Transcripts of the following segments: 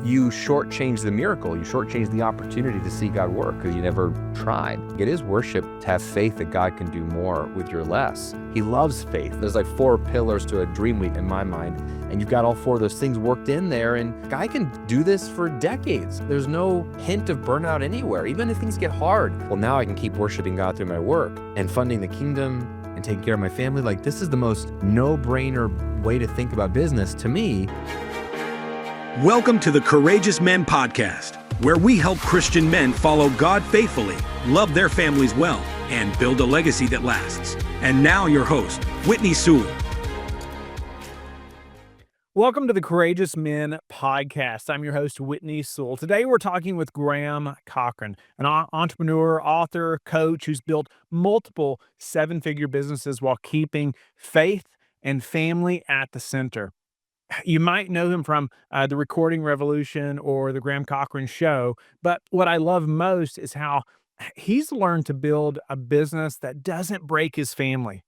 you shortchange the miracle. You shortchange the opportunity to see God work because you never tried. It is worship to have faith that God can do more with your less. He loves faith. There's like 4 pillars to a dream week in my mind, and you've got all 4 of those things worked in there, and God can do this for decades. There's no hint of burnout anywhere, even if things get hard. Well, now I can keep worshiping God through my work and funding the kingdom and taking care of my family. Like, this is the most no-brainer way to think about business to me. Welcome to the Courageous Men Podcast, where we help Christian men follow God faithfully, love their families well, and build a legacy that lasts. And now your host, Whitney Sewell. Welcome to the Courageous Men Podcast. I'm your host, Whitney Sewell. Today we're talking with Graham Cochrane, an entrepreneur, author, coach who's built multiple 7-figure businesses while keeping faith and family at the center. You might know him from the Recording Revolution or the Graham Cochrane Show, but what I love most is how he's learned to build a business that doesn't break his family.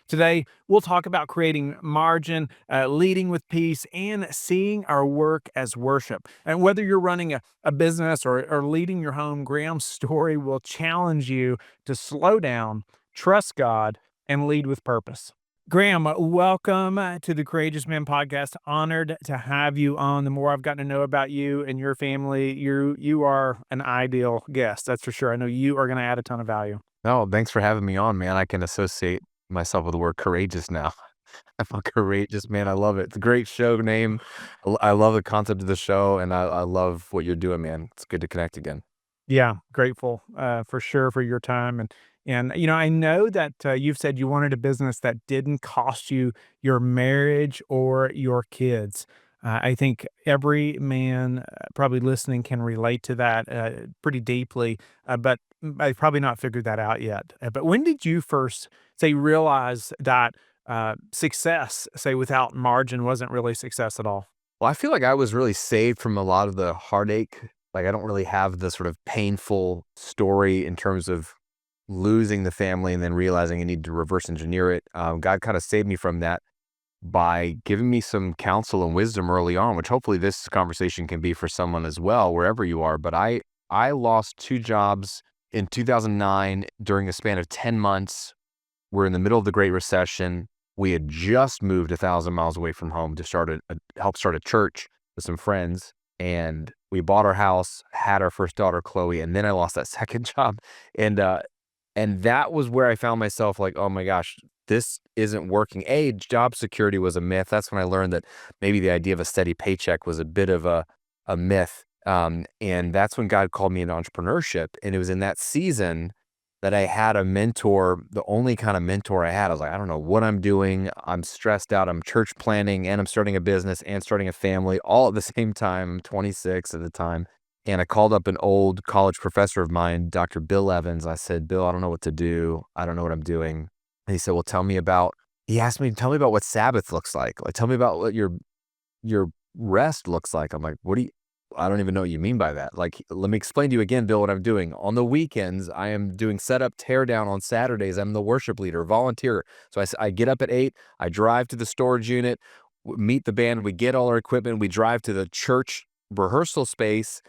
Today, we'll talk about creating margin, leading with peace, and seeing our work as worship. And whether you're running a business or leading your home, Graham's story will challenge you to slow down, trust God, and lead with purpose. Graham, welcome to the Courageous Men Podcast. Honored to have you on. The more I've gotten to know about you and your family, you are an ideal guest, that's for sure. I know you are going to add a ton of value. Oh, thanks for having me on, man. I can associate myself with the word courageous now. I'm a courageous man. I love it. It's a great show name. I love the concept of the show, and I love what you're doing, man. It's good to connect again. Yeah, grateful for sure for your time. And you know, I know that you've said you wanted a business that didn't cost you your marriage or your kids. I think every man probably listening can relate to that pretty deeply, but I've probably not figured that out yet. But when did you first, say, realize that success, say, without margin wasn't really success at all? Well, I feel like I was really saved from a lot of the heartache. Like, I don't really have the sort of painful story in terms of losing the family and then realizing I need to reverse engineer it. God kind of saved me from that by giving me some counsel and wisdom early on, which hopefully this conversation can be for someone as well, wherever you are. But I lost 2 jobs in 2009 during a span of 10 months. We're in the middle of the Great Recession. We had just moved 1,000 miles away from home to help start a church with some friends. And we bought our house, had our first daughter, Chloe, and then I lost that second job. And that was where I found myself like, oh my gosh, this isn't working. Job security was a myth. That's when I learned that maybe the idea of a steady paycheck was a bit of a myth. And that's when God called me into entrepreneurship. And it was in that season that I had a mentor, the only kind of mentor I had. I was like, I don't know what I'm doing. I'm stressed out. I'm church planning and I'm starting a business and starting a family all at the same time. I'm 26 at the time. And I called up an old college professor of mine, Dr. Bill Evans. I said, Bill, I don't know what to do. I don't know what I'm doing. And he said, well, he asked me, tell me about what Sabbath looks like. Like, tell me about what your rest looks like. I'm like, I don't even know what you mean by that. Like, let me explain to you again, Bill, what I'm doing. On the weekends, I am doing setup, tear down. On Saturdays, I'm the worship leader, volunteer. So I get up at 8, I drive to the storage unit, meet the band, we get all our equipment, we drive to the church rehearsal space,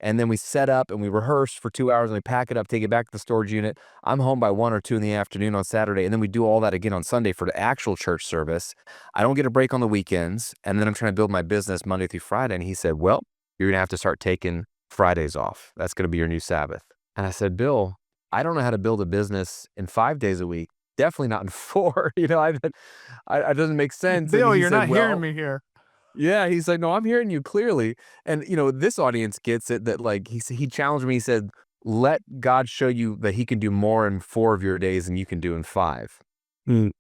and then we set up and we rehearse for 2 hours and we pack it up, take it back to the storage unit. I'm home by 1 or 2 in the afternoon on Saturday. And then we do all that again on Sunday for the actual church service. I don't get a break on the weekends. And then I'm trying to build my business Monday through Friday. And he said, well, you're going to have to start taking Fridays off. That's going to be your new Sabbath. And I said, Bill, I don't know how to build a business in 5 days a week. Definitely not in 4. You know, it doesn't make sense. Bill, you're not hearing me here. Yeah, he's like, no, I'm hearing you clearly. And, you know, this audience gets it that, like, he challenged me. He said, let God show you that he can do more in 4 of your days than you can do in 5. Mm.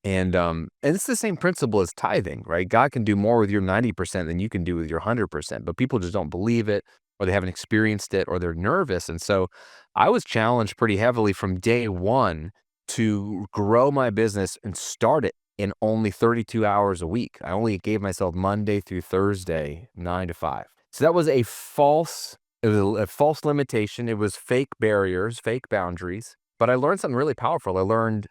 And it's the same principle as tithing, right? God can do more with your 90% than you can do with your 100%, but people just don't believe it, or they haven't experienced it, or they're nervous. And so I was challenged pretty heavily from day one to grow my business and start it in only 32 hours a week. I only gave myself Monday through Thursday, 9 to 5. So that was a false limitation. It was fake barriers, fake boundaries. But I learned something really powerful. I learned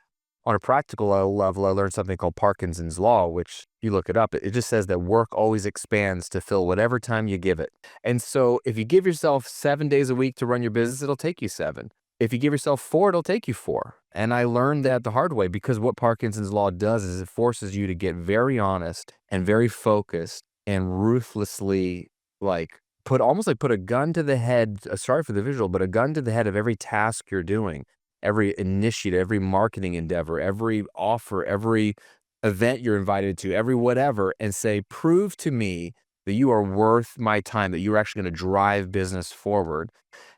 On a practical level, I learned something called Parkinson's Law, which you look it up. It just says that work always expands to fill whatever time you give it. And so if you give yourself 7 days a week to run your business, it'll take you 7. If you give yourself 4, it'll take you 4. And I learned that the hard way, because what Parkinson's Law does is it forces you to get very honest and very focused and ruthlessly, like, put a gun to the head, sorry for the visual, but a gun to the head of every task you're doing, every initiative, every marketing endeavor, every offer, every event you're invited to, every whatever, and say, prove to me that you are worth my time, that you're actually going to drive business forward.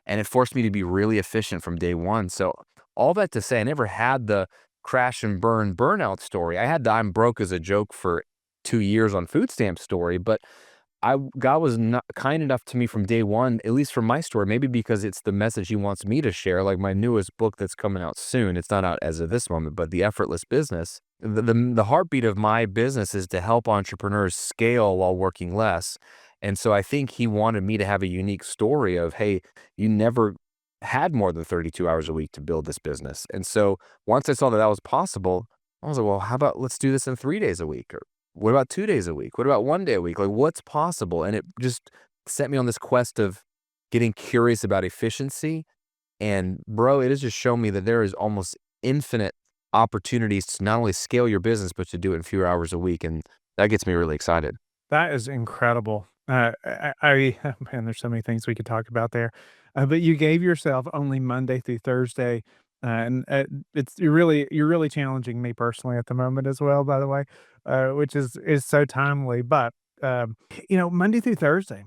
And it forced me to be really efficient from day one. So all that to say, I never had the crash and burn burnout story. I had the I'm broke as a joke for 2 years on food stamp story, but God was not kind enough to me from day one, at least from my story, maybe because it's the message he wants me to share, like my newest book that's coming out soon. It's not out as of this moment, but The Effortless Business. The heartbeat of my business is to help entrepreneurs scale while working less. And so I think he wanted me to have a unique story of, hey, you never had more than 32 hours a week to build this business. And so once I saw that that was possible, I was like, well, how about let's do this in 3 days a week? Or what about 2 days a week? What about 1 day a week? Like, what's possible? And it just set me on this quest of getting curious about efficiency. And bro, it has just shown me that there is almost infinite opportunities to not only scale your business, but to do it in fewer hours a week. And that gets me really excited. That is incredible. Man, there's so many things we could talk about there. But you gave yourself only Monday through Thursday, and you're really challenging me personally at the moment as well, by the way, which is so timely. But Monday through Thursday,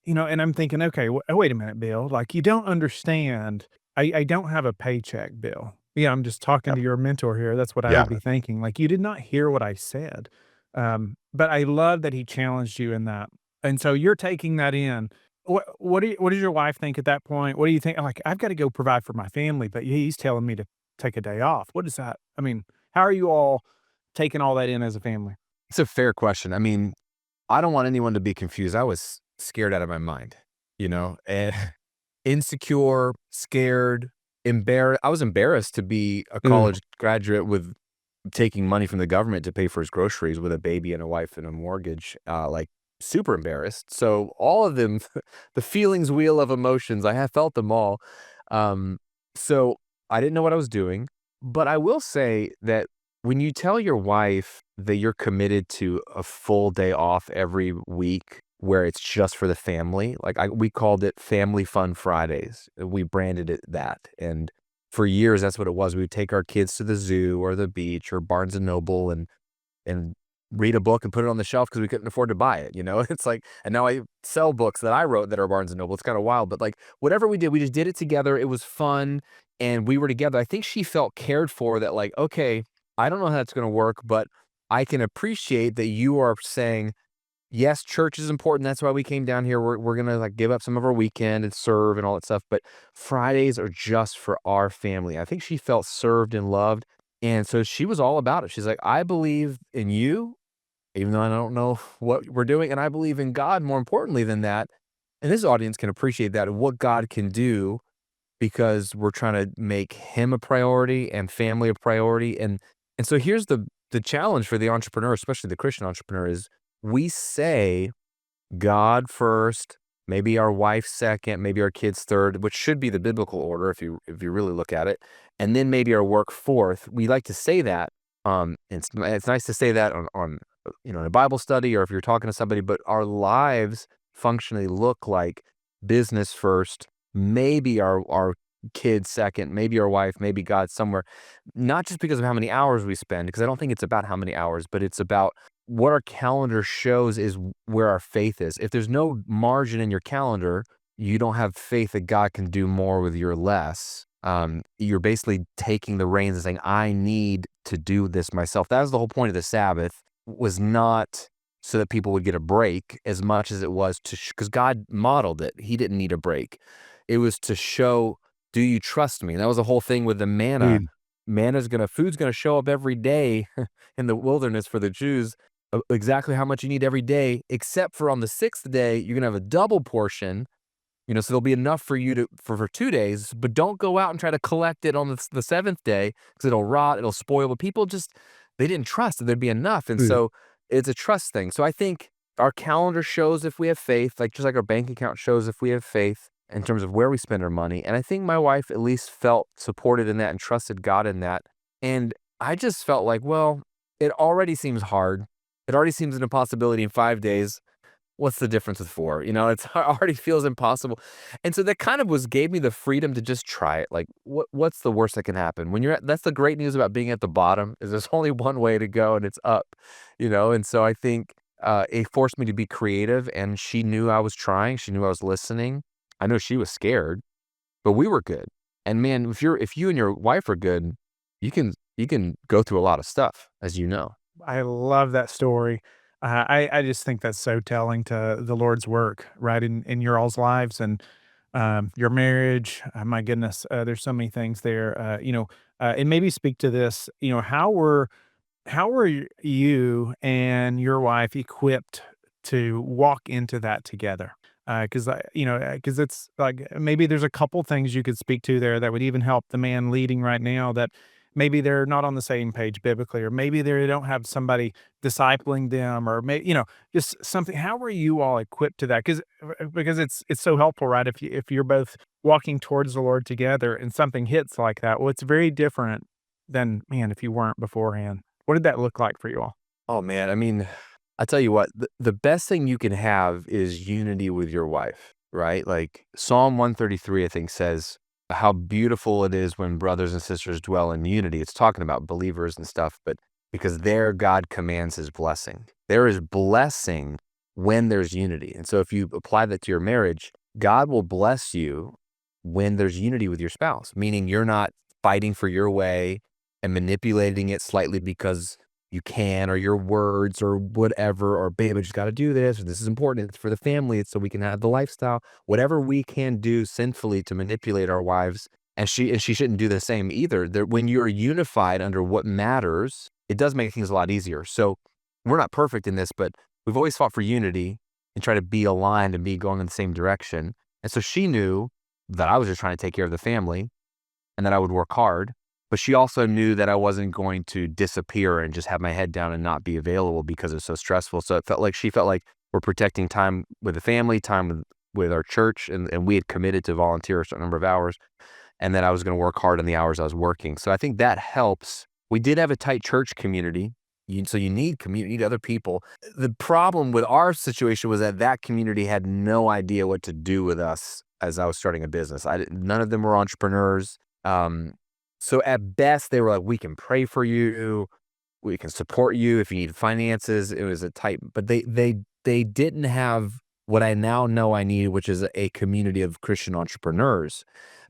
and I'm thinking, okay, wait a minute, Bill, like you don't understand. I don't have a paycheck, Bill. Yeah, I'm just talking Yep. to your mentor here. That's what I Yeah. would be thinking. Like you did not hear what I said. But I love that he challenged you in that. And so you're taking that in. What does your wife think at that point? What do you think? Like, I've got to go provide for my family, but he's telling me to take a day off. What is that? I mean, how are you all taking all that in as a family? It's a fair question. I mean, I don't want anyone to be confused. I was scared out of my mind, and insecure, scared, embarrassed. I was embarrassed to be a Ugh. college graduate with taking money from the government to pay for his groceries with a baby and a wife and a mortgage, like super embarrassed. So all of them, the feelings wheel of emotions, I have felt them all. Um, so I didn't know what I was doing, but I will say that when you tell your wife that you're committed to a full day off every week where it's just for the family, like we called it Family Fun Fridays. We branded it that. And for years, that's what it was. We would take our kids to the zoo or the beach or Barnes and Noble and read a book and put it on the shelf because we couldn't afford to buy it. It's like, and now I sell books that I wrote that are Barnes and Noble. It's kind of wild, but like whatever we did, we just did it together. It was fun, and we were together. I think she felt cared for. That like, okay, I don't know how that's going to work, but I can appreciate that you are saying yes, church is important. That's why we came down here. We're gonna like give up some of our weekend and serve and all that stuff. But Fridays are just for our family. I think she felt served and loved. And so she was all about it. She's like, I believe in you, even though I don't know what we're doing. And I believe in God more importantly than that. And this audience can appreciate that and what God can do because we're trying to make him a priority and family a priority. And so here's the challenge for the entrepreneur, especially the Christian entrepreneur, is we say God first, maybe our wife second, maybe our kids third, which should be the biblical order if you really look at it, and then maybe our work fourth. We like to say that. It's nice to say that on in a Bible study or if you're talking to somebody, but our lives functionally look like business first, maybe our kids second, maybe our wife, maybe God somewhere. Not just because of how many hours we spend, because I don't think it's about how many hours, but it's about what our calendar shows is where our faith is. If there's no margin in your calendar, you don't have faith that God can do more with your less. You're basically taking the reins and saying, I need to do this myself. That was the whole point of the Sabbath, was not so that people would get a break as much as it was because God modeled it. He didn't need a break. It was to show, do you trust me? And that was the whole thing with the manna. Mm. Food's gonna show up every day in the wilderness for the Jews, exactly how much you need every day, except for on the 6th day, you're gonna have a double portion So there'll be enough for you for 2 days, but don't go out and try to collect it on the seventh day because it'll rot, it'll spoil. But people just they didn't trust that there'd be enough, and Mm. so it's a trust thing. So I think our calendar shows if we have faith, like just like our bank account shows if we have faith in terms of where we spend our money. And I think my wife at least felt supported in that and trusted God in that. And I just felt like, well, it already seems hard. It already seems an impossibility in 5 days. What's the difference with 4? It's already feels impossible. And so that kind of gave me the freedom to just try it. Like, what's the worst that can happen? That's the great news about being at the bottom is there's only one way to go and it's up. And so I think it forced me to be creative, and she knew I was trying. She knew I was listening. I know she was scared, but we were good. And man, if you and your wife are good, you can go through a lot of stuff, as you know. I love that story. I just think that's so telling to the Lord's work, right, in your all's lives and, your marriage. My goodness, there's so many things there, and maybe speak to this, how were you and your wife equipped to walk into that together? Because because it's like maybe there's a couple things you could speak to there that would even help the man leading right now that maybe they're not on the same page biblically, or maybe they don't have somebody discipling them, or just something. How were you all equipped to that? Because it's so helpful, right? If you're both walking towards the Lord together and something hits like that, well, it's very different than man if you weren't beforehand. What did that look like for you all? Oh man, I mean, I tell you what, the best thing you can have is unity with your wife, right? Like Psalm 133, I think says how beautiful it is when brothers and sisters dwell in unity. It's talking about believers and stuff, but because there God commands his blessing. There is blessing when there's unity. And so if you apply that to your marriage, God will bless you when there's unity with your spouse, meaning you're not fighting for your way and manipulating it slightly because you can, or your words, or whatever, or babe, I just got to do this, or this is important. It's for the family. It's so we can have the lifestyle. Whatever we can do sinfully to manipulate our wives, and she shouldn't do the same either. When you're unified under what matters, it does make things a lot easier. So we're not perfect in this, but we've always fought for unity and try to be aligned and be going in the same direction. And so she knew that I was just trying to take care of the family and that I would work hard. But she also knew that I wasn't going to disappear and just have my head down and not be available because it's so stressful. So she felt like we're protecting time with the family, time with our church, and we had committed to volunteer a certain number of hours, and that I was going to work hard on the hours I was working. So I think that helps. We did have a tight church community. So you need community, you need other people. The problem with our situation was that community had no idea what to do with us as I was starting a business. None of them were entrepreneurs. So at best, they were like, "We can pray for you. We can support you if you need finances." It was a tight, but they didn't have what I now know I need, which is a community of Christian entrepreneurs,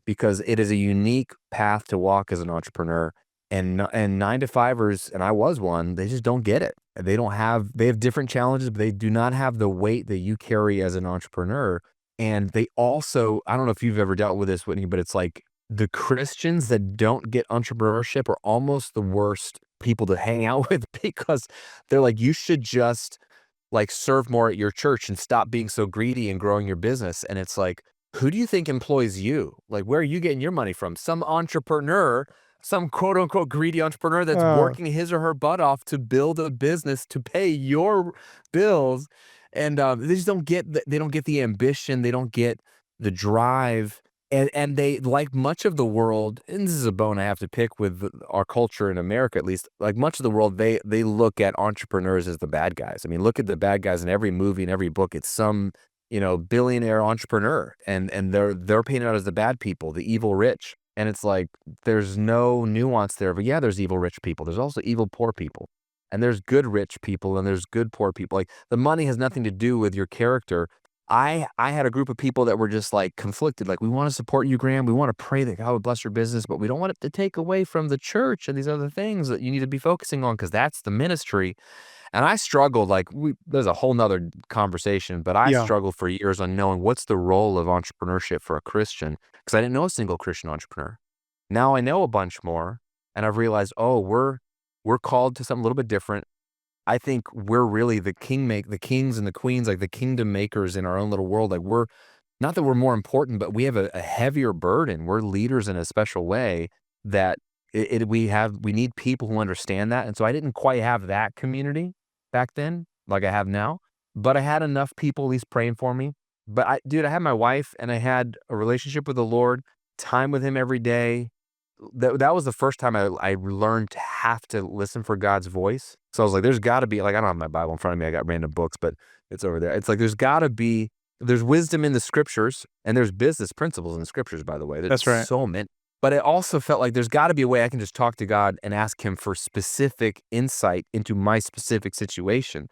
because it is a unique path to walk as an entrepreneur. And 9 to 5ers, and I was one, they just don't get it. They have different challenges, but they do not have the weight that you carry as an entrepreneur. And they also, I don't know if you've ever dealt with this, Whitney, but it's like the Christians that don't get entrepreneurship are almost the worst people to hang out with because they're like, you should just like serve more at your church and stop being so greedy and growing your business. And it's like, who do you think employs you? Like, where are you getting your money from? Some entrepreneur, some quote unquote greedy entrepreneur that's Oh, working his or her butt off to build a business to pay your bills. And they just don't get they don't get the ambition. They don't get the drive. And they, like much of the world, and this is a bone I have to pick with our culture in America, at least, like much of the world, they look at entrepreneurs as the bad guys. I mean, look at the bad guys in every movie and every book. It's some, billionaire entrepreneur, and they're painted out as the bad people, the evil rich. And it's like there's no nuance there. But yeah, there's evil rich people. There's also evil poor people. And there's good rich people and there's good poor people. Like the money has nothing to do with your character. I had a group of people that were just like conflicted. Like, we want to support you, Graham. We want to pray that God would bless your business, but we don't want it to take away from the church and these other things that you need to be focusing on because that's the ministry. And I struggled, like there's a whole nother conversation, but I yeah. struggled for years on knowing what's the role of entrepreneurship for a Christian because I didn't know a single Christian entrepreneur. Now I know a bunch more, and I've realized, oh, we're called to something a little bit different. I think we're really the kings and the queens, like the kingdom makers in our own little world. Like we're not that we're more important, but we have a heavier burden. We're leaders in a special way that we need people who understand that. And so I didn't quite have that community back then like I have now, but I had enough people at least praying for me. But dude, I had my wife and I had a relationship with the Lord, time with him every day. That was the first time I learned to have to listen for God's voice. So I was like, there's got to be, like, I don't have my Bible in front of me. I got random books, but it's over there. It's like there's wisdom in the scriptures, and there's business principles in the scriptures, by the way. That's That's right. so meant. But it also felt like there's got to be a way I can just talk to God and ask him for specific insight into my specific situation.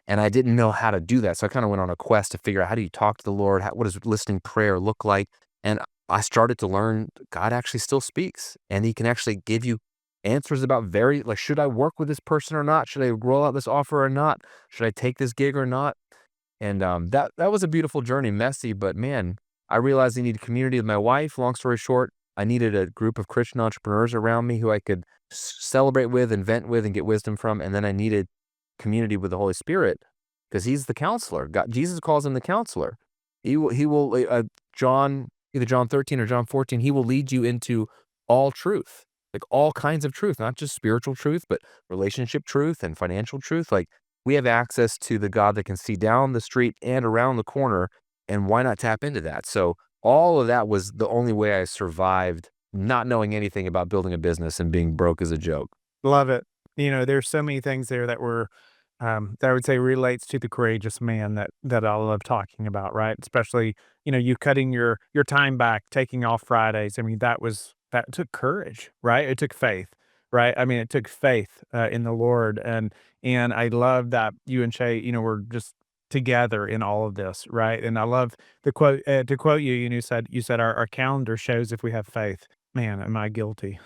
And I didn't know how to do that. So I kind of went on a quest to figure out, how do you talk to the Lord? What does listening prayer look like? And I started to learn God actually still speaks, and he can actually give you answers about like, should I work with this person or not? Should I roll out this offer or not? Should I take this gig or not? And that was a beautiful journey, messy, but man, I realized I needed community with my wife. Long story short, I needed a group of Christian entrepreneurs around me who I could celebrate with, invent with, and get wisdom from. And then I needed community with the Holy Spirit, because he's the counselor. Jesus calls him the counselor. He will John, either John 13 or John 14, he will lead you into all truth, like all kinds of truth, not just spiritual truth, but relationship truth and financial truth. Like, we have access to the God that can see down the street and around the corner, and why not tap into that? So all of that was the only way I survived not knowing anything about building a business and being broke as a joke. Love it. There's so many things there that I would say relates to the courageous man that I love talking about, right? Especially, you cutting your time back, taking off Fridays. I mean, that took courage, right? It took faith, right? I mean, it took faith in the Lord, and I love that you and Shay, were just together in all of this, right? And I love the quote, to quote you. You said our calendar shows if we have faith. Man, am I guilty?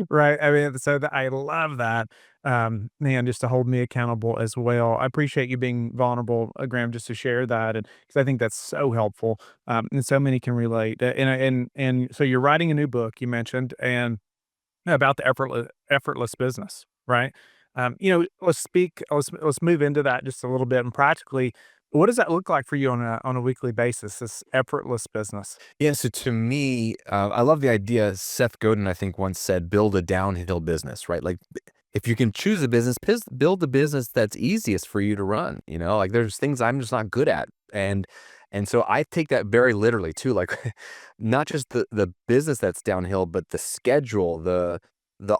Right, I mean, so I love that, man, just to hold me accountable as well. I appreciate you being vulnerable, Graham, just to share that, and because I think that's so helpful, and so many can relate, and so you're writing a new book, you mentioned, and about the effortless business, right? Let's move into that just a little bit, and practically, what does that look like for you on a weekly basis, this effortless business? Yeah, so to me, I love the idea. Seth Godin, I think, once said, build a downhill business, right? Like, if you can choose a business, build a business that's easiest for you to run. Like, there's things I'm just not good at. And so I take that very literally too, like, not just the business that's downhill, but the schedule, the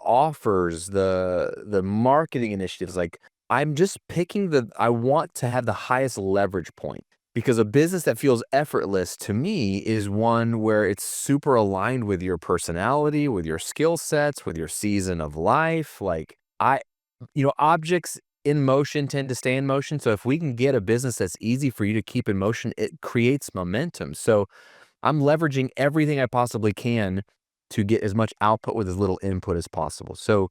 offers, the marketing initiatives. Like, I'm just picking I want to have the highest leverage point, because a business that feels effortless to me is one where it's super aligned with your personality, with your skill sets, with your season of life. Like, objects in motion tend to stay in motion. So if we can get a business that's easy for you to keep in motion, it creates momentum. So I'm leveraging everything I possibly can to get as much output with as little input as possible. So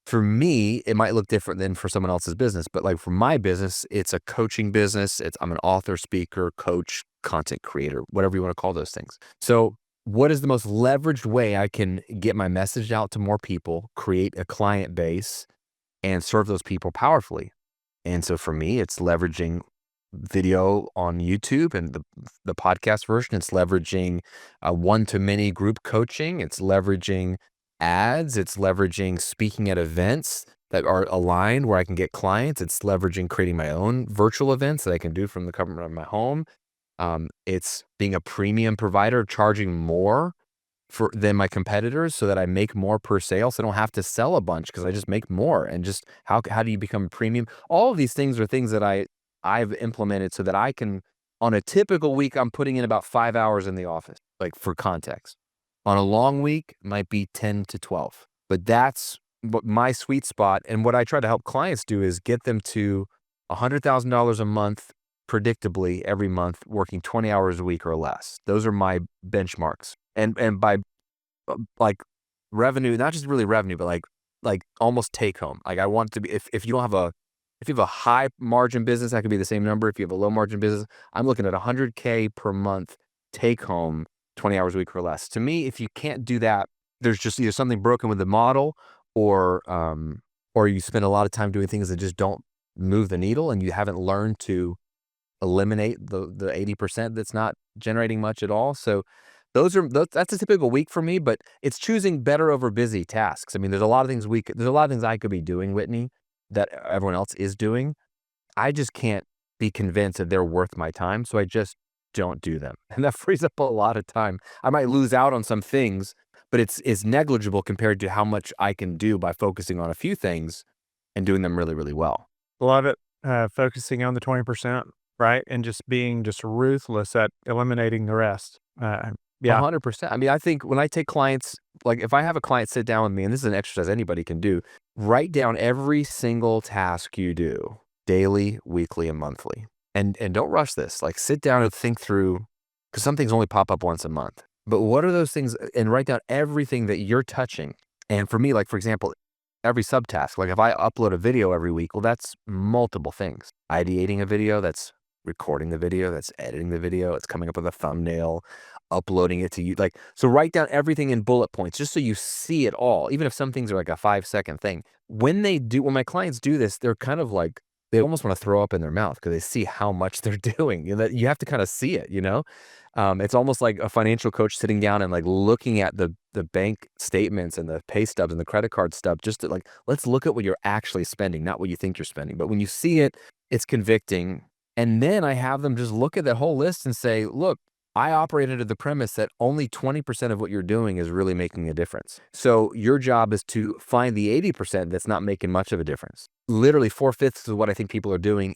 for me, it might look different than for someone else's business, but like, for my business, it's a coaching business. I'm an author, speaker, coach, content creator, whatever you want to call those things. So what is the most leveraged way I can get my message out to more people, create a client base, and serve those people powerfully? And so for me, it's leveraging video on YouTube and the podcast version. It's leveraging one-to-many group coaching. It's leveraging ads. It's leveraging speaking at events that are aligned where I can get clients. It's leveraging creating my own virtual events that I can do from the comfort of my home. It's being a premium provider, charging more than my competitors so that I make more per sale. So I don't have to sell a bunch because I just make more. And just how do you become premium? All of these things are things that I've implemented so that I can, on a typical week, I'm putting in about 5 hours in the office, like, for context. On a long week, it might be 10 to 12. But that's what my sweet spot. And what I try to help clients do is get them to $100,000 a month predictably every month, working 20 hours a week or less. Those are my benchmarks. And by like revenue, not just really revenue, but like almost take home. Like, I want it to be, if you have a high margin business, that could be the same number. If you have a low margin business, I'm looking at 100K per month take home, 20 hours a week or less. To me, if you can't do that, there's just either something broken with the model, or you spend a lot of time doing things that just don't move the needle, and you haven't learned to eliminate the 80% that's not generating much at all. So that's a typical week for me, but it's choosing better over busy tasks. I mean, there's a lot of things I could be doing, Whitney, that everyone else is doing. I just can't be convinced that they're worth my time, so I just don't do them, and that frees up a lot of time. I might lose out on some things, but it's negligible compared to how much I can do by focusing on a few things and doing them really, really well. Love it. Focusing on the 20%, right? And just being just ruthless at eliminating the rest. Yeah. 100%. I mean, I think when I take clients, like if I have a client sit down with me, and this is an exercise anybody can do, write down every single task you do daily, weekly, and monthly. And don't rush this. Like sit down and think through, because some things only pop up once a month. But what are those things? And write down everything that you're touching. And for me, like for example, every subtask, like if I upload a video every week, well, that's multiple things. Ideating a video, that's recording the video, that's editing the video, it's coming up with a thumbnail, uploading it to you. Like, so write down everything in bullet points just so you see it all, even if some things are like a 5-second thing. When my clients do this, they're kind of like, they almost want to throw up in their mouth because they see how much they're doing. That you have to kind of see it, it's almost like a financial coach sitting down and like looking at the bank statements and the pay stubs and the credit card stub, just to like, let's look at what you're actually spending, not what you think you're spending. But when you see it, it's convicting. And then I have them just look at that whole list and say, look, I operate under the premise that only 20% of what you're doing is really making a difference. So your job is to find the 80% that's not making much of a difference. Literally 4/5 of what I think people are doing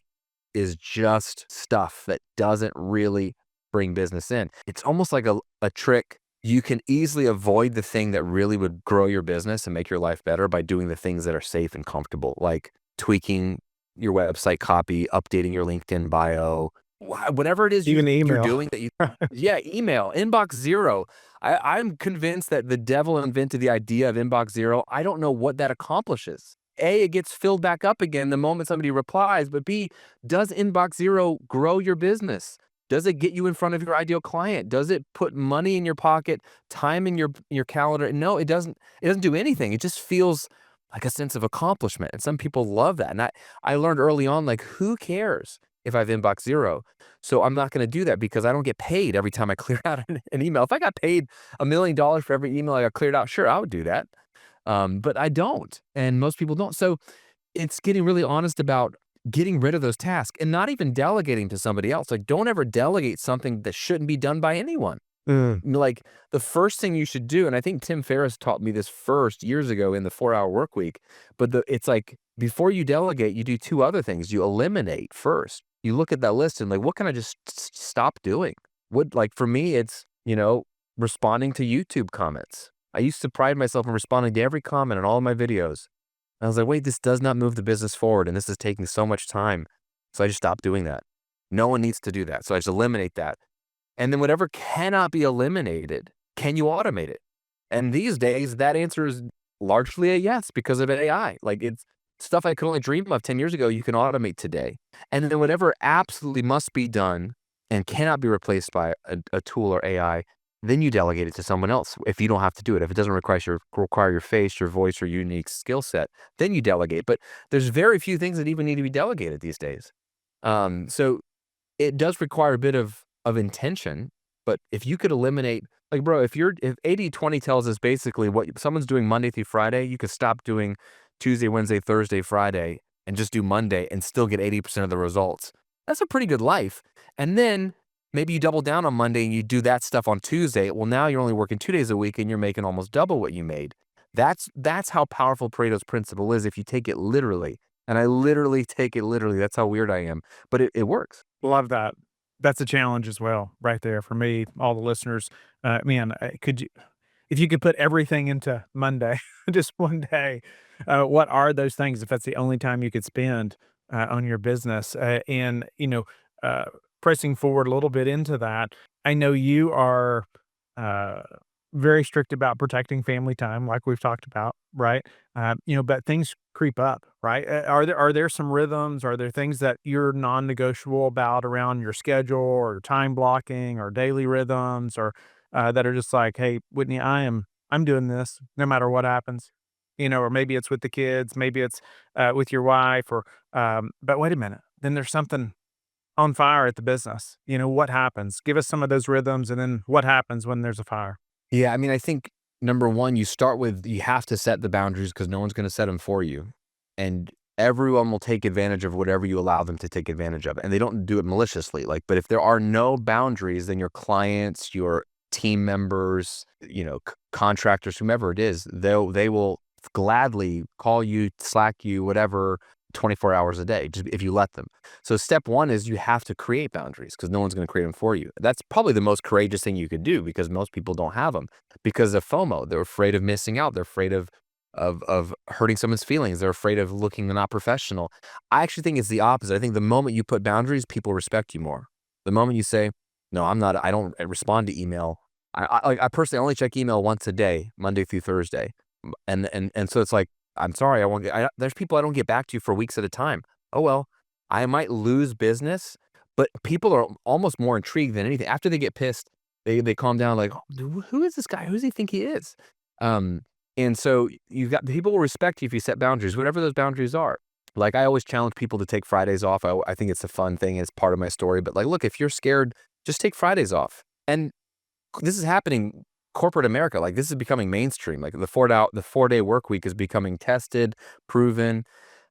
is just stuff that doesn't really bring business in. It's almost like a trick. You can easily avoid the thing that really would grow your business and make your life better by doing the things that are safe and comfortable, like tweaking your website copy, updating your LinkedIn bio, whatever it is Even you're email. doing that yeah, email, inbox zero. I'm convinced that the devil invented the idea of inbox zero. I don't know what that accomplishes. A, it gets filled back up again the moment somebody replies, but B, does inbox zero grow your business? Does it get you in front of your ideal client? Does it put money in your pocket, time in your calendar? No, it doesn't. It doesn't do anything. It just feels like a sense of accomplishment. And some people love that. And I learned early on, like, who cares if I have inbox zero? So I'm not going to do that because I don't get paid every time I clear out an email. If I got paid $1 million for every email I got cleared out, sure, I would do that. But I don't. And most people don't. So it's getting really honest about getting rid of those tasks and not even delegating to somebody else. Like, don't ever delegate something that shouldn't be done by anyone. Like, the first thing you should do, and I think Tim Ferriss taught me this first years ago in the 4-Hour Work Week, but it's like, before you delegate, you do two other things. You eliminate first. You look at that list and like, what can I just stop doing? Like for me, it's, responding to YouTube comments. I used to pride myself in responding to every comment on all of my videos. I was like, wait, this does not move the business forward, and this is taking so much time. So I just stopped doing that. No one needs to do that. So I just eliminate that. And then whatever cannot be eliminated, can you automate it? And these days, that answer is largely a yes because of AI. Like, it's stuff I could only dream of 10 years ago, you can automate today. And then whatever absolutely must be done and cannot be replaced by a tool or AI, then you delegate it to someone else if you don't have to do it. If it doesn't require your face, your voice, or unique skill set, then you delegate. But there's very few things that even need to be delegated these days. So it does require a bit of intention. But if you could eliminate, like, bro, if 80/20 tells us basically what someone's doing Monday through Friday, you could stop doing Tuesday, Wednesday, Thursday, Friday, and just do Monday and still get 80% of the results. That's a pretty good life. And then maybe you double down on Monday and you do that stuff on Tuesday. Well, now you're only working 2 days a week and you're making almost double what you made. That's how powerful Pareto's principle is if you take it literally. And I literally take it literally. That's how weird I am. But it works. Love that. That's a challenge as well, right there for me, all the listeners. Man, if you could put everything into Monday, just one day, what are those things if that's the only time you could spend on your business? Uh, pressing forward a little bit into that, I know you are uh, very strict about protecting family time, like we've talked about, right? But things creep up, right? Are there some rhythms? Are there things that you're non-negotiable about around your schedule or time blocking or daily rhythms, or that are just like, hey, Whitney, I'm doing this no matter what happens, or maybe it's with the kids, maybe it's with your wife, or but wait a minute, then there's something on fire at the business? What happens? Give us some of those rhythms, and then what happens when there's a fire? Yeah, I mean, I think number one, you have to set the boundaries because no one's going to set them for you. And everyone will take advantage of whatever you allow them to take advantage of. And they don't do it maliciously. But if there are no boundaries, then your clients, your team members, contractors, whomever it is, they will gladly call you, Slack you, whatever, 24 hours a day, just if you let them. So step one is you have to create boundaries because no one's going to create them for you. That's probably the most courageous thing you could do because most people don't have them because of FOMO. They're afraid of missing out. They're afraid of hurting someone's feelings. They're afraid of looking not professional. I actually think it's the opposite. I think the moment you put boundaries, people respect you more. The moment you say, no, I don't respond to email. I personally only check email once a day, Monday through Thursday. And so it's like, I'm sorry, there's people I don't get back to for weeks at a time. Oh, well, I might lose business, but people are almost more intrigued than anything. After they get pissed, they calm down like, "Oh, who is this guy? Who does he think he is?" Um, and so you've got people will respect you if you set boundaries, whatever those boundaries are. Like I always challenge people to take Fridays off. I think it's a fun thing. It's part of my story. But like, look, if you're scared, just take Fridays off. And this is happening corporate America. Like this is becoming mainstream. Like the 4-day work week is becoming tested, proven.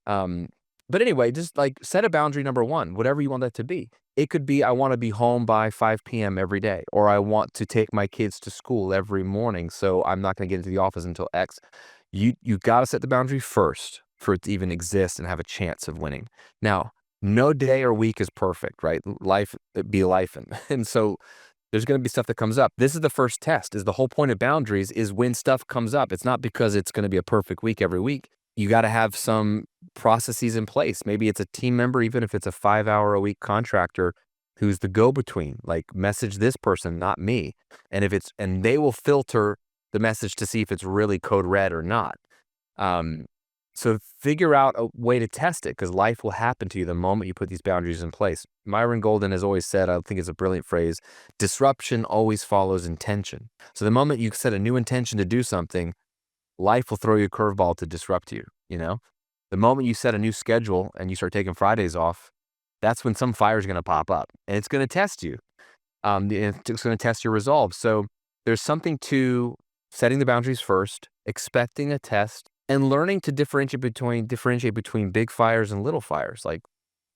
But anyway, just like set a boundary number one, whatever you want that to be. It could be I want to be home by 5 p.m. every day, or I want to take my kids to school every morning, so I'm not going to get into the office until X. You got to set the boundary first for it to even exist and have a chance of winning. Now, no day or week is perfect, right? Life be life, and so there's going to be stuff that comes up. This is the first test. Is the whole point of boundaries is when stuff comes up. It's not because it's going to be a perfect week every week. You got to have some processes in place. Maybe it's a team member, even if it's a 5-hour-a-week contractor who's the go-between, like message this person, not me. And they will filter the message to see if it's really code red or not. So figure out a way to test it because life will happen to you the moment you put these boundaries in place. Myron Golden has always said, I think it's a brilliant phrase, disruption always follows intention. So the moment you set a new intention to do something, life will throw you a curveball to disrupt you, The moment you set a new schedule and you start taking Fridays off, that's when some fire is going to pop up and it's going to test you. It's going to test your resolve. So there's something to setting the boundaries first, expecting a test, and learning to differentiate between big fires and little fires. Like,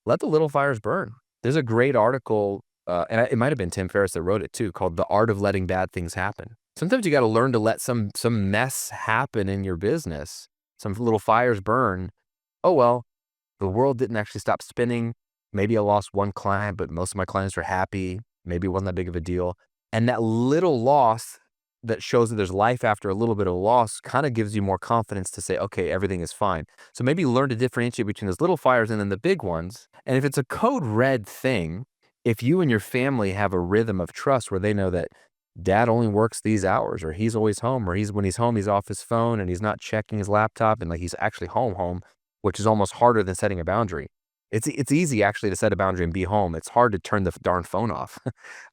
let the little fires burn. There's a great article, and it might have been Tim Ferriss that wrote it too, called "The Art of Letting Bad Things Happen." Sometimes you got to learn to let some mess happen in your business, some little fires burn. Oh well, the world didn't actually stop spinning. Maybe I lost one client, but most of my clients are happy. Maybe it wasn't that big of a deal. And that little loss that shows that there's life after a little bit of loss kind of gives you more confidence to say, okay, everything is fine. So maybe learn to differentiate between those little fires and then the big ones. And if it's a code red thing, if you and your family have a rhythm of trust where they know that dad only works these hours, or he's always home, or when he's home, he's off his phone and he's not checking his laptop and like he's actually home, which is almost harder than setting a boundary. It's easy actually to set a boundary and be home. It's hard to turn the darn phone off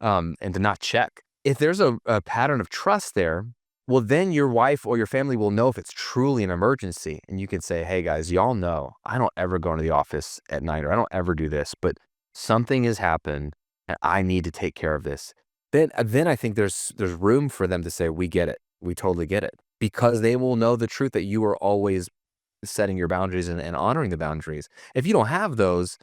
and to not check. If there's a pattern of trust there, well, then your wife or your family will know if it's truly an emergency. And you can say, hey, guys, y'all know I don't ever go into the office at night or I don't ever do this, but something has happened and I need to take care of this. Then I think there's room for them to say, we get it. We totally get it. Because they will know the truth that you are always setting your boundaries and honoring the boundaries. If you don't have those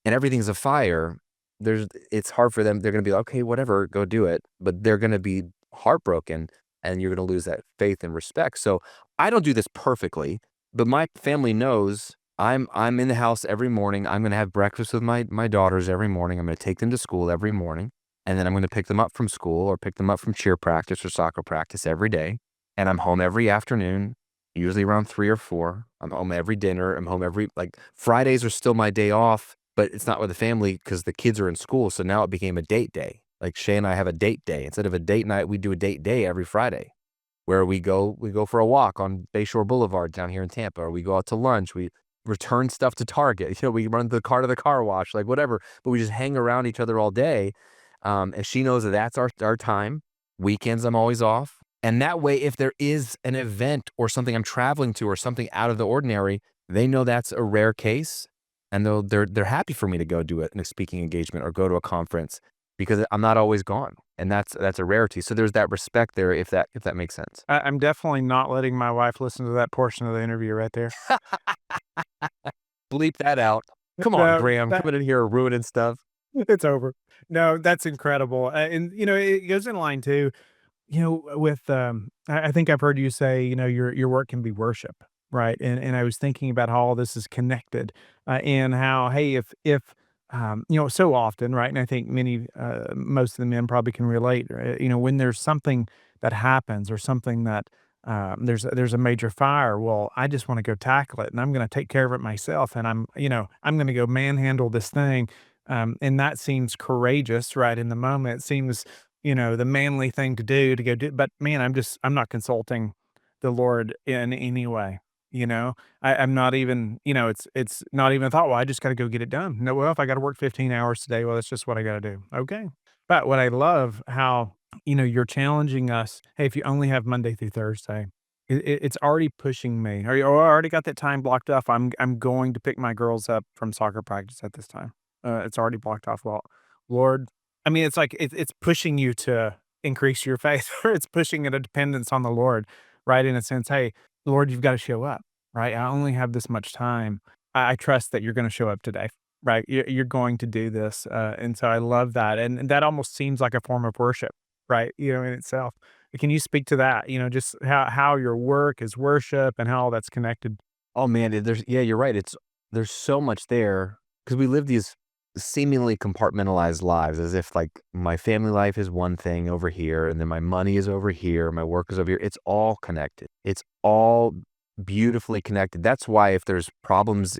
and everything's a fire, it's hard for them. They're going to be like, okay, whatever, go do it. But they're going to be heartbroken and you're going to lose that faith and respect. So I don't do this perfectly, but my family knows I'm in the house every morning. I'm going to have breakfast with my daughters every morning. I'm going to take them to school every morning. And then I'm going to pick them up from school or pick them up from cheer practice or soccer practice every day. And I'm home every afternoon, usually around 3 or 4. I'm home every dinner. I'm home Fridays are still my day off. But it's not with the family because the kids are in school. So now it became a date day. Like Shay and I have a date day. Instead of a date night, we do a date day every Friday where we go for a walk on Bayshore Boulevard down here in Tampa, or we go out to lunch. We return stuff to Target. We run the car to the car wash, like whatever. But we just hang around each other all day. And she knows that that's our time. Weekends, I'm always off. And that way, if there is an event or something I'm traveling to or something out of the ordinary, they know that's a rare case. and they're happy for me to go do a speaking engagement or go to a conference because I'm not always gone, and that's a rarity. So there's that respect there, if that makes sense. I'm definitely not letting my wife listen to that portion of the interview right there. Bleep that out. Come on, No, Graham, that coming in here ruining stuff. it's over. No, that's incredible, and, it goes in line too. With, I think I've heard you say, your work can be worship, right? And I was thinking about how all this is connected, and how, hey, so often, right? And I think most of the men probably can relate, when there's something that happens or something that, there's a major fire. Well, I just want to go tackle it and I'm going to take care of it myself. And I'm going to go manhandle this thing. And that seems courageous, right? In the moment, it seems the manly thing to do to go do, but man, I'm not consulting the Lord in any way, you know? I'm not even, it's not even a thought, well, I just gotta go get it done. No, well, if I gotta work 15 hours today, well, that's just what I gotta do. Okay. But what I love how, you're challenging us. Hey, if you only have Monday through Thursday, it's already pushing me. Or I already got that time blocked off. I'm going to pick my girls up from soccer practice at this time. It's already blocked off. Well, Lord, I mean, it's like it's pushing you to increase your faith, or it's pushing a dependence on the Lord, right? In a sense, hey, Lord, you've got to show up, right? I only have this much time. I trust that you're going to show up today, right? You're going to do this, and so I love that, and that almost seems like a form of worship, right? In itself. Can you speak to that? Just how your work is worship and how all that's connected. Oh, man, yeah, you're right. There's so much there because we live these seemingly compartmentalized lives as if, like, my family life is one thing over here, and then my money is over here, my work is over here. It's all connected. It's all beautifully connected. That's why if there's problems,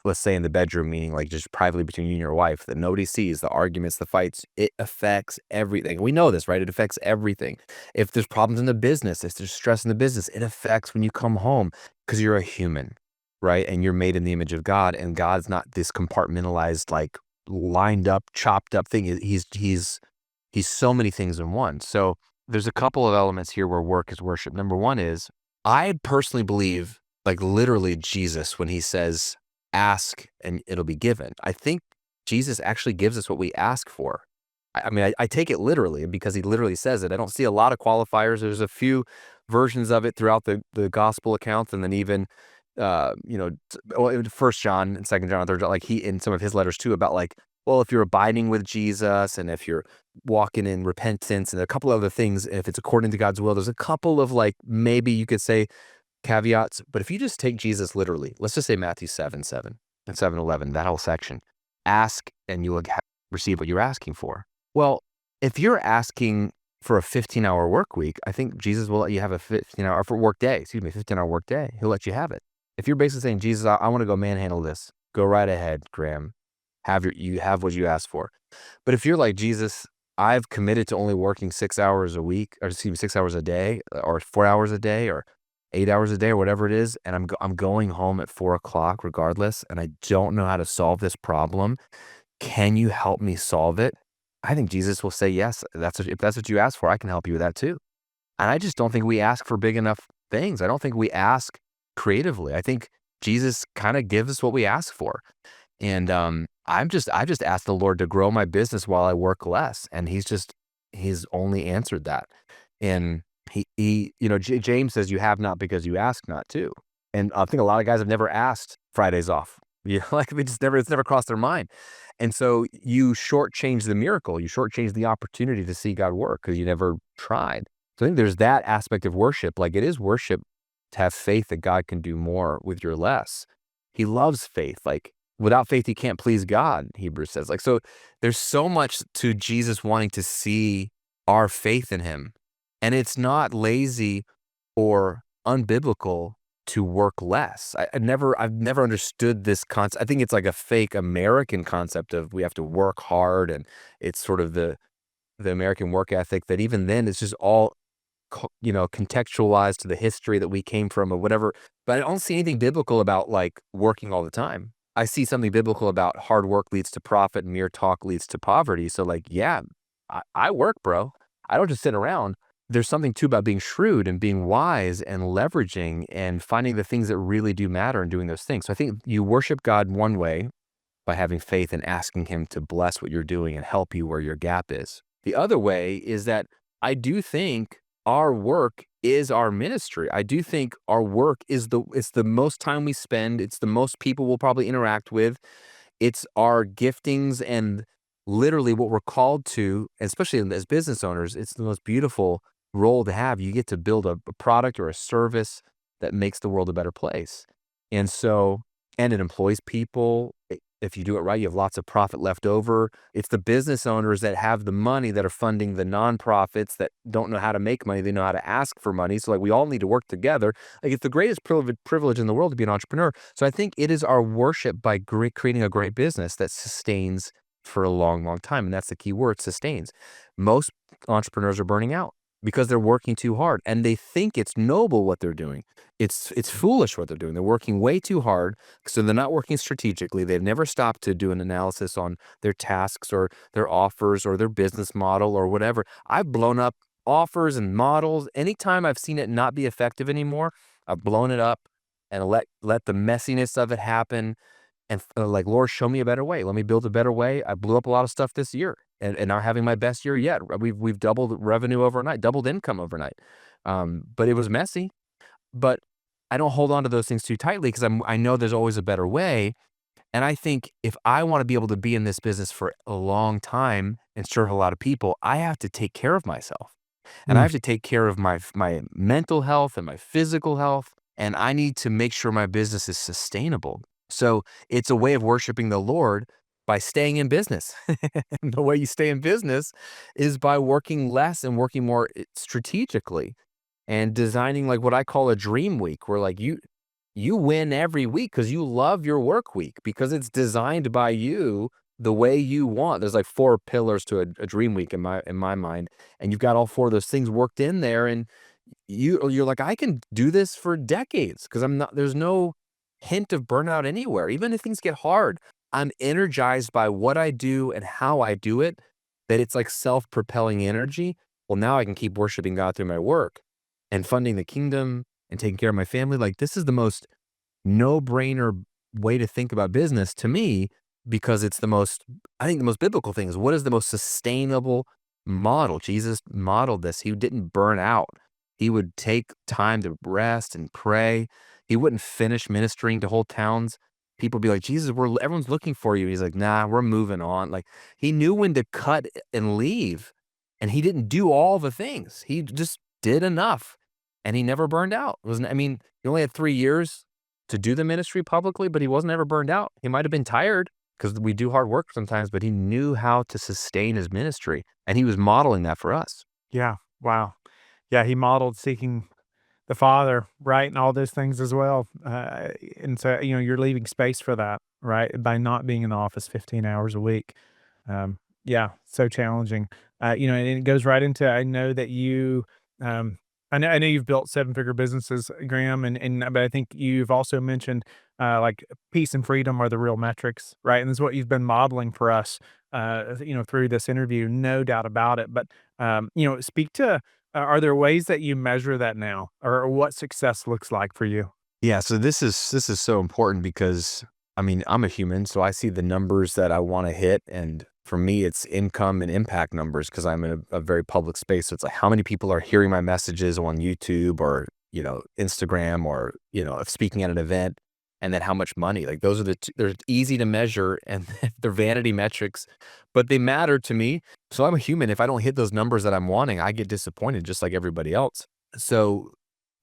let's say in the bedroom, meaning like just privately between you and your wife that nobody sees, the arguments, the fights, it affects everything. We know this, right? It affects everything. If there's problems in the business, if there's stress in the business, it affects when you come home because you're a human, right? And you're made in the image of God, and God's not this compartmentalized, like lined up, chopped up thing. He's so many things in one. So there's a couple of elements here where work is worship. Number one is I personally believe, like literally Jesus, when he says, ask and it'll be given. I think Jesus actually gives us what we ask for. I mean, I take it literally because he literally says it. I don't see a lot of qualifiers. There's a few versions of it throughout the gospel accounts, and then even First John and Second John and Third John, like he in some of his letters too, about like, well, if you're abiding with Jesus and if you're walking in repentance and a couple other things, if it's according to God's will, there's a couple of like maybe you could say caveats. But if you just take Jesus literally, let's just say Matthew 7:7 and 7:11, that whole section, ask and you will receive what you're asking for. Well, if you're asking for a 15-hour work week, I think Jesus will let you have a 15-hour for work day, 15-hour work day. He'll let you have it. If you're basically saying, Jesus, I want to go manhandle this, go right ahead, Graham. You have what you asked for. But if you're like, Jesus, I've committed to only working 6 hours a week, or 6 hours a day, or 4 hours a day, or 8 hours a day, or whatever it is, and I'm going home at 4 o'clock regardless, and I don't know how to solve this problem. Can you help me solve it? I think Jesus will say, yes, if that's what you asked for, I can help you with that too. And I just don't think we ask for big enough things. I don't think we ask creatively. I think Jesus kind of gives us what we ask for. And I just asked the Lord to grow my business while I work less. And he's only answered that. And James says you have not because you ask not too. And I think a lot of guys have never asked Fridays off. Like it's never crossed their mind. And so you shortchange the miracle. You shortchange the opportunity to see God work because you never tried. So I think there's that aspect of worship. Like it is worship to have faith that God can do more with your less. He loves faith. Like without faith, you can't please God, Hebrews says. Like, so there's so much to Jesus wanting to see our faith in him. And it's not lazy or unbiblical to work less. I've never understood this concept. I think it's like a fake American concept of we have to work hard, and it's sort of the American work ethic that even then it's just all contextualized to the history that we came from or whatever. But I don't see anything biblical about like working all the time. I see something biblical about hard work leads to profit and mere talk leads to poverty. So like, yeah, I work, bro. I don't just sit around. there's something too about being shrewd and being wise and leveraging and finding the things that really do matter and doing those things. So I think you worship God one way by having faith and asking him to bless what you're doing and help you where your gap is. The other way is that I do think our work is our ministry. I do think our work is it's the most time we spend. It's the most people we'll probably interact with. It's our giftings and literally what we're called to, especially as business owners, it's the most beautiful role to have. You get to build a product or a service that makes the world a better place. And so, and it employs people. If you do it right, you have lots of profit left over. It's the business owners that have the money that are funding the nonprofits that don't know how to make money. They know how to ask for money. So like we all need to work together. Like it's the greatest privilege in the world to be an entrepreneur. So I think it is our worship by creating a great business that sustains for a long, long time. And that's the key word, sustains. Most entrepreneurs are burning out because they're working too hard and they think it's noble what they're doing. It's foolish what they're doing. They're working way too hard. So they're not working strategically. They've never stopped to do an analysis on their tasks or their offers or their business model or whatever. I've blown up offers and models. Anytime I've seen it not be effective anymore, I've blown it up and let the messiness of it happen. And like, Lord, show me a better way. Let me build a better way. I blew up a lot of stuff this year and are having my best year yet. We've doubled revenue overnight, doubled income overnight. But it was messy. But I don't hold on to those things too tightly because I know there's always a better way. And I think if I want to be able to be in this business for a long time and serve a lot of people, I have to take care of myself. And I Mm. have to take care of my mental health and my physical health. And I need to make sure my business is sustainable. So it's a way of worshiping the Lord by staying in business. And the way you stay in business is by working less and working more strategically and designing like what I call a dream week, where like you win every week because you love your work week because it's designed by you the way you want. There's like 4 pillars to a dream week in my mind, and you've got all 4 of those things worked in there, and you're like, I can do this for decades because I'm not. There's no hint of burnout anywhere. Even if things get hard, I'm energized by what I do and how I do it. That it's like self-propelling energy. Well, now I can keep worshiping God through my work and funding the kingdom and taking care of my family. Like this is the most no-brainer way to think about business to me because it's I think the most biblical thing is what is the most sustainable model? Jesus modeled this. He didn't burn out. He would take time to rest and pray. He wouldn't finish ministering to whole towns. People would be like, Jesus, everyone's looking for you. He's like, nah, we're moving on. Like he knew when to cut and leave, and he didn't do all the things. He just did enough, and he never burned out. I mean, he only had 3 years to do the ministry publicly, but he wasn't ever burned out. He might have been tired because we do hard work sometimes, but he knew how to sustain his ministry, and he was modeling that for us. Yeah. Wow. Yeah. He modeled seeking the Father, right? And all those things as well. And so, you're leaving space for that, right? By not being in the office 15 hours a week. Yeah, so challenging. And it goes right into, I know that um, I know you've built 7-figure businesses, Graham, but I think you've also mentioned, like peace and freedom are the real metrics, right? And this is what you've been modeling for us, through this interview, no doubt about it. But, speak to, are there ways that you measure that now, or what success looks like for you? Yeah, so this is so important because I mean, I'm a human, so I see the numbers that I want to hit, and for me, it's income and impact numbers because I'm in a very public space. So it's like how many people are hearing my messages on YouTube or Instagram or speaking at an event, and then how much money. Like those are they're easy to measure and they're vanity metrics, but they matter to me. So I'm a human. If I don't hit those numbers that I'm wanting, I get disappointed just like everybody else. So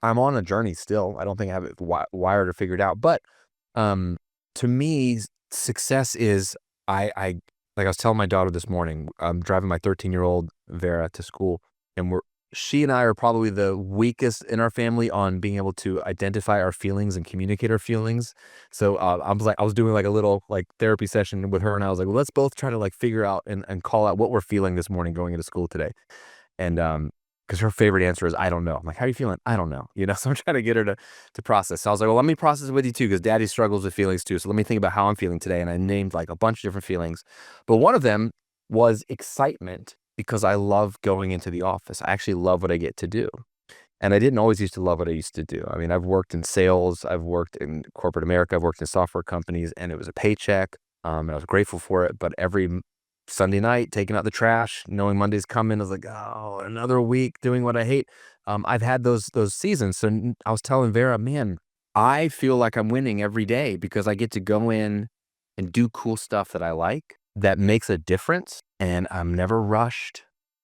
I'm on a journey still. I don't think I have it wired or figured out. But to me, success is I like I was telling my daughter this morning. I'm driving my 13-year-old Vera to school, and she and I are probably the weakest in our family on being able to identify our feelings and communicate our feelings. So I was doing like a little like therapy session with her, and I was like, well, let's both try to like figure out and call out what we're feeling this morning going into school today. And because her favorite answer is, I don't know. I'm like, how are you feeling? I don't know. So I'm trying to get her to process. So I was like, well, let me process it with you too, because daddy struggles with feelings too. So let me think about how I'm feeling today. And I named like a bunch of different feelings. But one of them was excitement because I love going into the office. I actually love what I get to do. And I didn't always used to love what I used to do. I mean, I've worked in sales, I've worked in corporate America, I've worked in software companies, and it was a paycheck, and I was grateful for it. But every Sunday night, taking out the trash, knowing Monday's coming, I was like, oh, another week doing what I hate. I've had those seasons. So I was telling Vera, man, I feel like I'm winning every day because I get to go in and do cool stuff that I like that makes a difference, and I'm never rushed.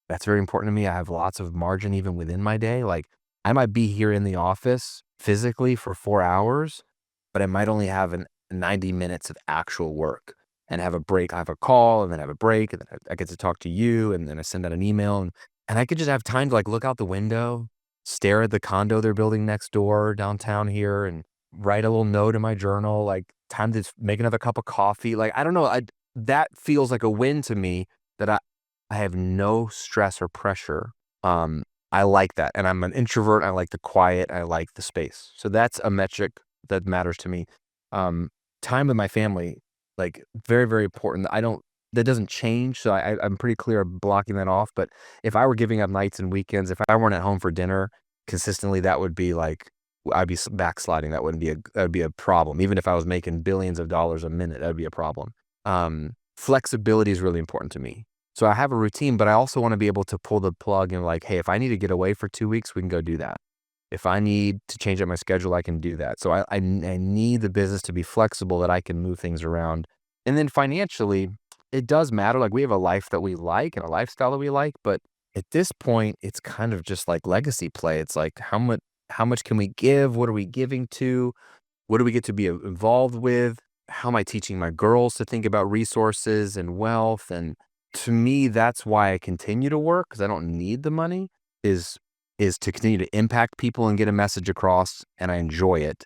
That's very important to me. I have lots of margin even within my day. Like, I might be here in the office physically for 4 hours, but I might only have 90 minutes of actual work and have a break. I have a call and then have a break, and then I get to talk to you, and then I send out an email, and I could just have time to, like, look out the window, stare at the condo they're building next door downtown here, and write a little note in my journal, like, time to make another cup of coffee. Like, I don't know, that feels like a win to me, that I have no stress or pressure. I like that, and I'm an introvert. I like the quiet. I like the space. So that's a metric that matters to me. Time with my family, like, very, very important. That doesn't change. So I'm pretty clear of blocking that off. But if I were giving up nights and weekends, if I weren't at home for dinner consistently, that would be like, I'd be backsliding. That would be a problem. Even if I was making billions of dollars a minute, that'd be a problem. Flexibility is really important to me. So I have a routine, but I also want to be able to pull the plug and, like, hey, if I need to get away for 2 weeks, we can go do that. If I need to change up my schedule, I can do that. So I need the business to be flexible, that I can move things around. And then financially, it does matter. Like, we have a life that we like and a lifestyle that we like, but at this point, it's kind of just like legacy play. It's like, how much can we give? What are we giving to? What do we get to be involved with? How am I teaching my girls to think about resources and wealth? And to me, that's why I continue to work, because I don't need the money, is to continue to impact people and get a message across, and I enjoy it,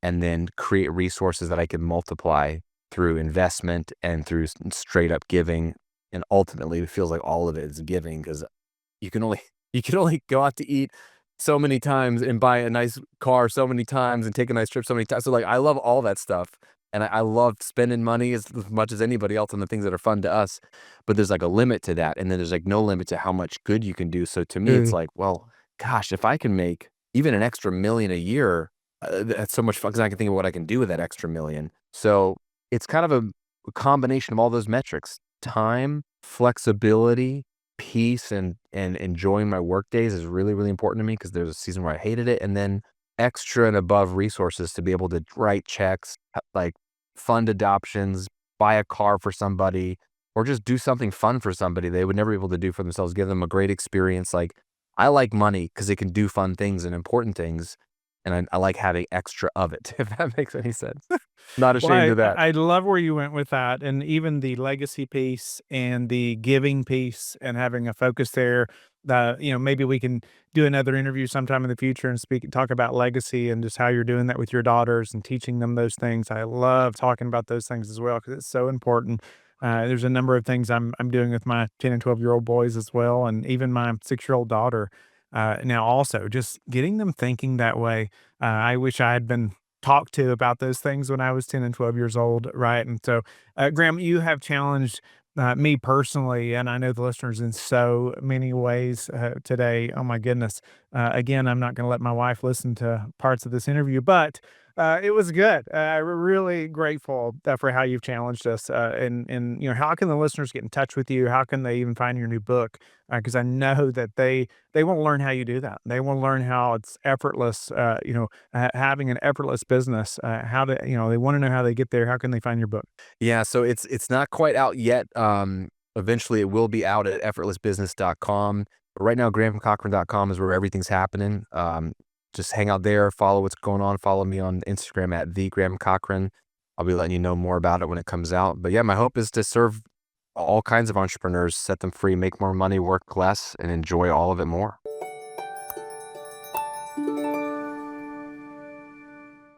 and then create resources that I can multiply through investment and through straight up giving. And ultimately, it feels like all of it is giving, because you can only you can only go out to eat so many times and buy a nice car so many times and take a nice trip so many times. So, like, I love all that stuff, and I love spending money as much as anybody else on the things that are fun to us. But there's, like, a limit to that, and then there's, like, no limit to how much good you can do. So to me, it's Mm. like, well, gosh, if I can make even an extra million a year, that's so much fun, because I can think of what I can do with that extra million. So it's kind of a combination of all those metrics: time, flexibility, peace, and enjoying my work days is really, really important to me, because there's a season where I hated it. And then extra and above resources to be able to write checks, like, fund adoptions, buy a car for somebody, or just do something fun for somebody they would never be able to do for themselves, give them a great experience. Like, I like money because it can do fun things and important things, and I like having extra of it, if that makes any sense. Not Well, ashamed of that. I love where you went with that, and even the legacy piece and the giving piece and having a focus there. Maybe we can do another interview sometime in the future and talk about legacy and just how you're doing that with your daughters and teaching them those things. I love talking about those things as well, because it's so important. There's a number of things I'm doing with my 10 and 12-year-old boys as well, and even my 6-year-old daughter. Now also just getting them thinking that way. I wish I had been talked to about those things when I was 10 and 12 years old, right? And so, Graham, you have challenged me personally, and I know the listeners in so many ways today. Oh my goodness! Again, I'm not going to let my wife listen to parts of this interview, but it was good. We're really grateful for how you've challenged us, and how can the listeners get in touch with you? How can they even find your new book? Because I know that they want to learn how you do that. They want to learn how it's effortless. Having an effortless business. How to they want to know how they get there. How can they find your book? Yeah, so it's not quite out yet. Eventually it will be out at effortlessbusiness.com. But right now, grahamcochrane.com is where everything's happening. Just hang out there, follow what's going on, follow me on Instagram at the Graham Cochrane. I'll be letting you know more about it when it comes out. But yeah, my hope is to serve all kinds of entrepreneurs, set them free, make more money, work less, and enjoy all of it more.